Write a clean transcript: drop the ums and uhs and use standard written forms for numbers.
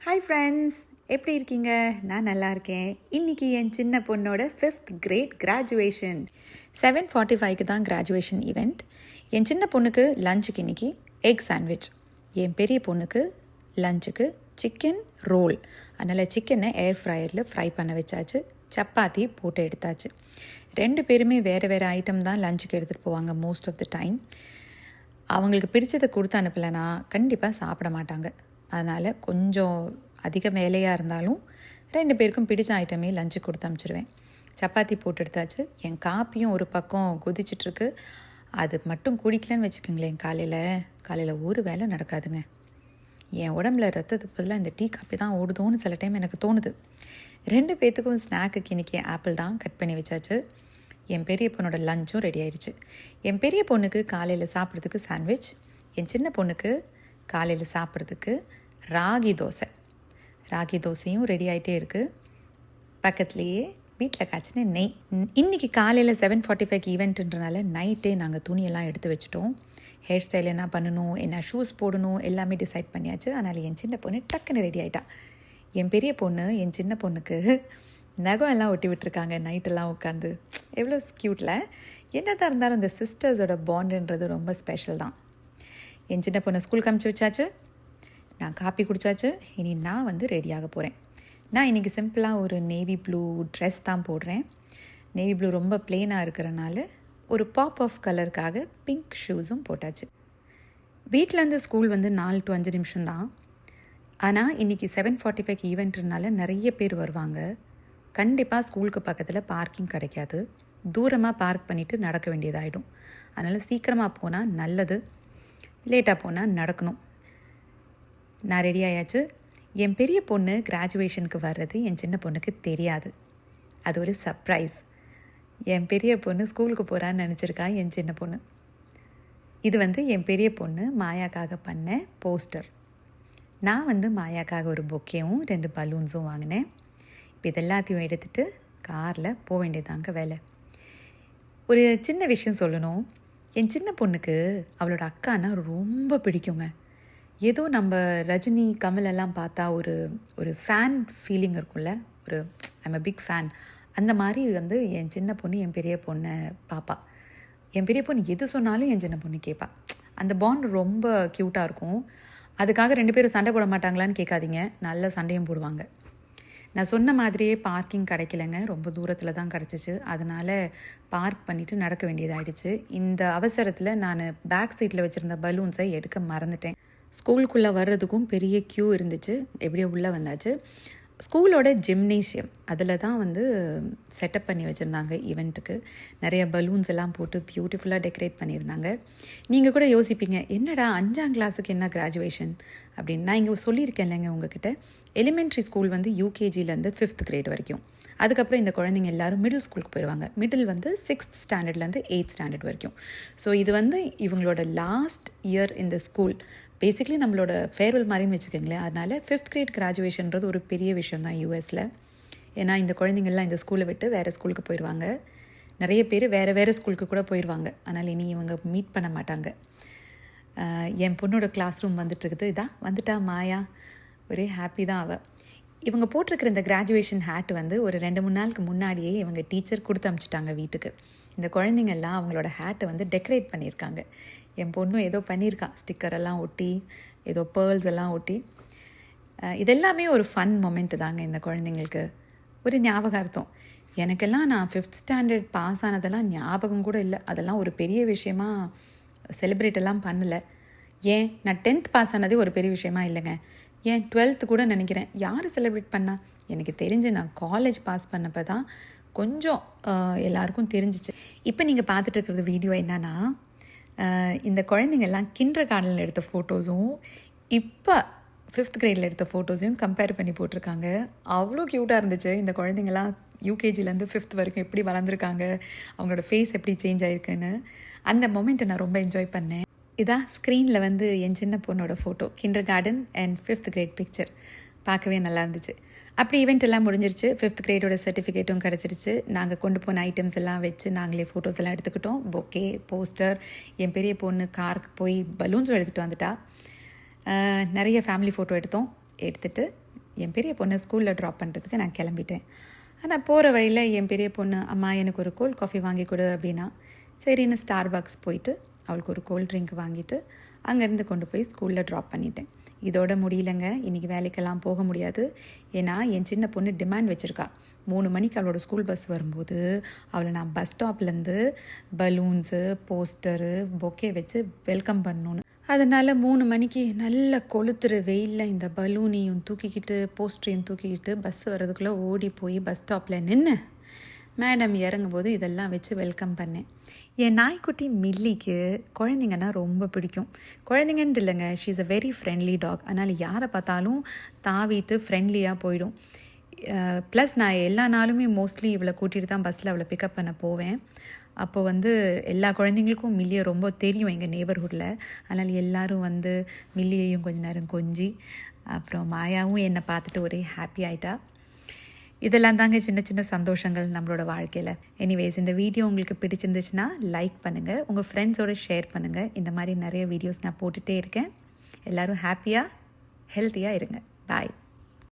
Hi friends, எப்படி இருக்கீங்க? நான் நல்லா இருக்கேன். இன்றைக்கி என் சின்ன பொண்ணோட 5th கிரேட் கிராஜுவேஷன். 7:45க்கு தான் கிராஜுவேஷன் ஈவெண்ட். என் சின்ன பொண்ணுக்கு லஞ்சுக்கு இன்றைக்கி எக் சாண்ட்விச், என் பெரிய பொண்ணுக்கு லஞ்சுக்கு சிக்கன் ரோல். அதனால் சிக்கனை ஏர் ஃப்ரையரில் ஃப்ரை பண்ண வச்சாச்சு, சப்பாத்தி போட்டு எடுத்தாச்சு. 2 பேருமே வேறு வேறு ஐட்டம் தான் லஞ்சுக்கு எடுத்துகிட்டு போவாங்க மோஸ்ட் ஆஃப் த டைம். அவங்களுக்கு பிடிச்சதை கொடுத்து அனுப்பலைன்னா கண்டிப்பாக சாப்பிட மாட்டாங்க. அதனால் கொஞ்சம் அதிக வேலையாக இருந்தாலும் 2 பேருக்கும் பிடிச்ச ஐட்டமே லஞ்சு கொடுத்து அனுப்பிச்சிடுவேன். சப்பாத்தி போட்டு எடுத்தாச்சு. என் காப்பியும் ஒரு பக்கம் கொதிச்சிட்ருக்கு. அது மட்டும் குடிக்கலன்னு வச்சுக்கோங்களேன், காலையில் ஒரு வேலை நடக்காதுங்க. என் உடம்புல ரத்தத்துக்கு பதிலாக இந்த டீ காப்பி தான் ஓடுதோன்னு சில டைம் எனக்கு தோணுது. 2 பேர்த்துக்கும் ஸ்நாக்குக்கு இன்றைக்கி ஆப்பிள் தான் கட் பண்ணி வச்சாச்சு. என் பெரிய பொண்ணோட லஞ்சும் ரெடி ஆயிடுச்சு. என் பெரிய பொண்ணுக்கு காலையில் சாப்பிட்றதுக்கு சாண்ட்விச், என் சின்ன பொண்ணுக்கு காலையில் சாப்பிட்றதுக்கு ராகி தோசையும் ரெடி ஆகிட்டே இருக்குது. பக்கத்துலேயே வீட்டில் காய்ச்சின நெய். இன்றைக்கி காலையில் 7:45க்கு ஈவெண்ட்டுன்றனால நைட்டே நாங்கள் துணியெல்லாம் எடுத்து வச்சுட்டோம். ஹேர் ஸ்டைல் என்ன பண்ணணும், என்ன ஷூஸ் போடணும் எல்லாமே டிசைட் பண்ணியாச்சு. அதனால் என் சின்ன பொண்ணு டக்குன்னு ரெடி ஆகிட்டா. என் பெரிய பொண்ணு என் சின்ன பொண்ணுக்கு நகம் எல்லாம் ஒட்டி விட்டுருக்காங்க நைட்டெல்லாம் உட்காந்து. எவ்வளோ க்யூட்டில். என்னதான் இருந்தாலும் இந்த சிஸ்டர்ஸோட பாண்டுன்றது ரொம்ப ஸ்பெஷல் தான். என் சின்ன பொண்ணை ஸ்கூலுக்கு அனுப்பிச்சி வச்சாச்சு, நான் காப்பி குடித்தாச்சு. இனி நான் ரெடியாக போகிறேன். நான் இன்றைக்கி சிம்பிளாக ஒரு நேவி ப்ளூ ட்ரெஸ் தான் போடுறேன். நேவி ப்ளூ ரொம்ப ப்ளெயினாக இருக்கிறனால ஒரு பாப் ஆஃப் கலருக்காக பிங்க் ஷூஸும் போட்டாச்சு. வீட்டிலேருந்து ஸ்கூல் 4 to 5 நிமிஷம் தான். ஆனால் இன்றைக்கி 7:45க்கு ஈவெண்ட்னால நிறைய பேர் வருவாங்க. கண்டிப்பாக ஸ்கூலுக்கு பக்கத்தில் பார்க்கிங் கிடைக்காது. தூரமாக பார்க் பண்ணிவிட்டு நடக்க வேண்டியதாகிடும். அதனால் சீக்கிரமாக போனால் நல்லது, லேட்டாக போனால் நடக்கணும். நான் ரெடி ஆயாச்சு. என் பெரிய பொண்ணு கிராஜுவேஷனுக்கு வர்றது என் சின்ன பொண்ணுக்கு தெரியாது. அது ஒரு சர்ப்ரைஸ். என் பெரிய பொண்ணு ஸ்கூலுக்கு போகிறான்னு நினச்சிருக்கா என் சின்ன பொண்ணு. இது என் பெரிய பொண்ணு மாயாக்காக பண்ண போஸ்டர். நான் மாயாக்காக ஒரு பொக்கேவும் 2 பலூன்ஸும் வாங்கினேன். இப்போ இதெல்லாத்தையும் எடுத்துகிட்டு காரில் போக வேண்டியதாங்க வேலை. ஒரு சின்ன விஷயம் சொல்லணும். என் சின்ன பொண்ணுக்கு அவளோட அக்கானா ரொம்ப பிடிக்குங்க. ஏதோ நம்ம ரஜினி கமல் எல்லாம் பார்த்தா ஒரு ஃபேன் ஃபீலிங் இருக்கும்ல, ஐம் அ பிக் ஃபேன். அந்த மாதிரி என் சின்ன பொண்ணு என் பெரிய பொண்ணை பாப்பா. என் பெரிய பொண்ணு எது சொன்னாலும் என் சின்ன பொண்ணு கேட்பா. அந்த பாண்ட் ரொம்ப க்யூட்டாக இருக்கும். அதுக்காக 2 பேரும் சண்டை போட மாட்டாங்களான்னு கேட்காதீங்க, நல்ல சண்டையும் போடுவாங்க. நான் சொன்ன மாதிரியே பார்க்கிங் கிடைக்கலங்க, ரொம்ப தூரத்தில் தான் கிடச்சிச்சு. அதனால் பார்க் பண்ணிவிட்டு நடக்க வேண்டியதாகிடுச்சு. இந்த அவசரத்தில் நான் பேக் சீட்டில் வச்சுருந்த பலூன்ஸை எடுக்க மறந்துட்டேன். ஸ்கூலுக்குள்ளே வர்றதுக்கும் பெரிய க்யூ இருந்துச்சு. எப்படியோ உள்ளே வந்தாச்சு. ஸ்கூலோட ஜிம்னேஷியம் அதில் தான் செட்டப் பண்ணி வச்சுருந்தாங்க ஈவெண்ட்டுக்கு. நிறைய பலூன்ஸ் எல்லாம் போட்டு பியூட்டிஃபுல்லாக டெக்கரேட் பண்ணியிருந்தாங்க. நீங்கள் கூட யோசிப்பீங்க, என்னடா 5ஆம் கிளாஸுக்கு என்ன கிராஜுவேஷன் அப்படின்னு. நான் இங்கே சொல்லியிருக்கேன் இல்லைங்க உங்ககிட்ட, எலிமெண்ட்ரி ஸ்கூல் UKGலேருந்து 5th கிரேட் வரைக்கும். அதுக்கப்புறம் இந்த குழந்தைங்க எல்லோரும் மிடில் ஸ்கூலுக்கு போயிடுவாங்க. மிடில் 6th ஸ்டாண்டர்ட்லேருந்து 8th ஸ்டாண்டர்ட் வரைக்கும். ஸோ இது இவங்களோட லாஸ்ட் இயர் இந்த ஸ்கூல். பேசிக்லி நம்மளோட ஃபேர்வெல் மாதிரின்னு வச்சுக்கோங்களேன். அதனால் 5th கிரேட் கிராஜுவேஷன்றது ஒரு பெரிய விஷயம் தான் யூஎஸில். ஏன்னா இந்த குழந்தைங்கள்லாம் இந்த ஸ்கூலை விட்டு வேறு ஸ்கூலுக்கு போயிடுவாங்க. நிறைய பேர் வேறு ஸ்கூலுக்கு கூட போயிடுவாங்க. அதனால் இனி இவங்க மீட் பண்ண மாட்டாங்க. என் பொண்ணோட கிளாஸ் ரூம் வந்துட்டுருக்குது. வந்துட்டா மாயா, ஒரே ஹாப்பி தான் அவள். இவங்க போட்டிருக்கிற இந்த கிராஜுவேஷன் ஹேட் ஒரு 2-3 நாளுக்கு முன்னாடியே இவங்க டீச்சர் கொடுத்து அனுப்பிச்சிட்டாங்க வீட்டுக்கு. இந்த குழந்தைங்கள்லாம் அவங்களோட ஹேட்டை டெக்கரேட் பண்ணியிருக்காங்க. என் பொண்ணும் ஏதோ பண்ணியிருக்கா, ஸ்டிக்கரெல்லாம் ஒட்டி, ஏதோ பேர்ல்ஸ் எல்லாம் ஒட்டி. இதெல்லாமே ஒரு ஃபன் மொமெண்ட்டு தாங்க இந்த குழந்தைங்களுக்கு, ஒரு ஞாபகார்த்தம். எனக்கெல்லாம் நான் 5th ஸ்டாண்டர்ட் பாஸ் ஆனதெல்லாம் ஞாபகம் கூட இல்லை. அதெல்லாம் ஒரு பெரிய விஷயமா செலிப்ரேட் எல்லாம் பண்ணலை. ஏன் நான் 10th பாஸ் ஆனதே ஒரு பெரிய விஷயமா இல்லைங்க. ஏன் 12th கூட நினைக்கிறேன். யார் செலிப்ரேட் பண்ணா? எனக்கு தெரிஞ்சு நான் காலேஜ் பாஸ் பண்ணப்போ தான் கொஞ்சம் எல்லாருக்கும் தெரிஞ்சிச்சு. இப்போ நீங்கள் பார்த்துட்டு இருக்கிறது வீடியோ என்னன்னா, இந்த குழந்தைங்கள்லாம் கிண்டர் கார்டனில் எடுத்த ஃபோட்டோஸும் இப்போ 5th கிரேடில் எடுத்த ஃபோட்டோஸையும் கம்பேர் பண்ணி போட்டிருக்காங்க. அவ்வளோ க்யூட்டாக இருந்துச்சு. இந்த குழந்தைங்கள்லாம் UKGலேருந்து 5th வரைக்கும் எப்படி வளர்ந்துருக்காங்க, அவங்களோட ஃபேஸ் எப்படி சேஞ்ச் ஆகிருக்குன்னு அந்த மொமெண்ட்டை நான் ரொம்ப என்ஜாய் பண்ணேன். இதான் ஸ்க்ரீனில் என் சின்ன பொண்ணோட photo, kindergarten and 5th grade picture. பார்க்கவே நல்லா இருந்துச்சு. அப்படி ஈவெண்ட் எல்லாம் முடிஞ்சிருச்சு. 5th கிரேடோட சர்டிஃபிகேட்டும் கிடச்சிருச்சு. நாங்கள் கொண்டு போன ஐட்டம்ஸ் எல்லாம் வச்சு நாங்களே ஃபோட்டோஸ் எல்லாம் எடுத்துக்கிட்டோம். Bouquet, poster. என் பெரிய பொண்ணு காருக்கு போய் பலூன்ஸும் எடுத்துகிட்டு வந்துட்டா. நிறைய ஃபேமிலி ஃபோட்டோ எடுத்துகிட்டு என் பெரிய பொண்ணை ஸ்கூலில் ட்ராப் பண்ணுறதுக்கு நான் கிளம்பிட்டேன். ஆனால் போகிற வழியில் என் பெரிய பொண்ணு, அம்மா எனக்கு ஒரு கோல்ட் காஃபி வாங்கி கொடு அப்படின்னா, சரின்னு ஸ்டார்பாக்ஸ் போயிட்டு அவளுக்கு ஒரு கோல்ட் ட்ரிங்க் வாங்கிட்டு அங்கேருந்து கொண்டு போய் ஸ்கூலில் ட்ராப் பண்ணிட்டேன். இதோட முடியலைங்க, இன்றைக்கி வேலைக்கெல்லாம் போக முடியாது. ஏன்னா என் சின்ன பொண்ணு டிமாண்ட் வச்சுருக்கா. 3 மணிக்கு அவளோட ஸ்கூல் பஸ் வரும்போது அவளை நான் பஸ் ஸ்டாப்லேருந்து பலூன்ஸு, போஸ்டரு, பொக்கே வச்சு வெல்கம் பண்ணணுன்னு. அதனால் 3 மணிக்கு நல்ல கொளுத்துற வெயிலில் இந்த பலூனையும் தூக்கிக்கிட்டு போஸ்டரையும் தூக்கிக்கிட்டு பஸ் வர்றதுக்குள்ளே ஓடி போய் பஸ் ஸ்டாப்பில் நின்று மேடம் இறங்கும்போது இதெல்லாம் வச்சு வெல்கம் பண்ணேன். என் நாய்க்குட்டி மில்லிக்கு குழந்தைங்கன்னா ரொம்ப பிடிக்கும். குழந்தைங்கன்ட்டு இல்லைங்க, she is a very friendly dog. அதனால் யாரை பார்த்தாலும் தாவிட்டு ஃப்ரெண்ட்லியாக போயிடும். ப்ளஸ் நான் எல்லா நாளுமே மோஸ்ட்லி இவளை கூட்டிகிட்டு தான் பஸ்ஸில் அவளை பிக்கப் பண்ண போவேன். அப்போது எல்லா குழந்தைங்களுக்கும் மில்லியை ரொம்ப தெரியும் எங்கள் நெய்பர்ஹுட்டில். அதனால் எல்லோரும் மில்லியையும் கொஞ்ச நேரம் கொஞ்சி, அப்புறம் மாயாவும் என்னை பார்த்துட்டு ஒரே ஹாப்பி ஆகிட்டா. இதெல்லாம் தாங்க சின்ன சின்ன சந்தோஷங்கள் நம்மளோட வாழ்க்கையில். எனிவேஸ், இந்த வீடியோ உங்களுக்கு பிடிச்சிருந்துச்சுன்னா லைக் பண்ணுங்கள், உங்கள் ஃப்ரெண்ட்ஸோடு ஷேர் பண்ணுங்கள். இந்த மாதிரி நிறைய வீடியோஸ் நான் போட்டுகிட்டே இருக்கேன். எல்லோரும் ஹாப்பியாக ஹெல்த்தியாக இருங்க. பாய்.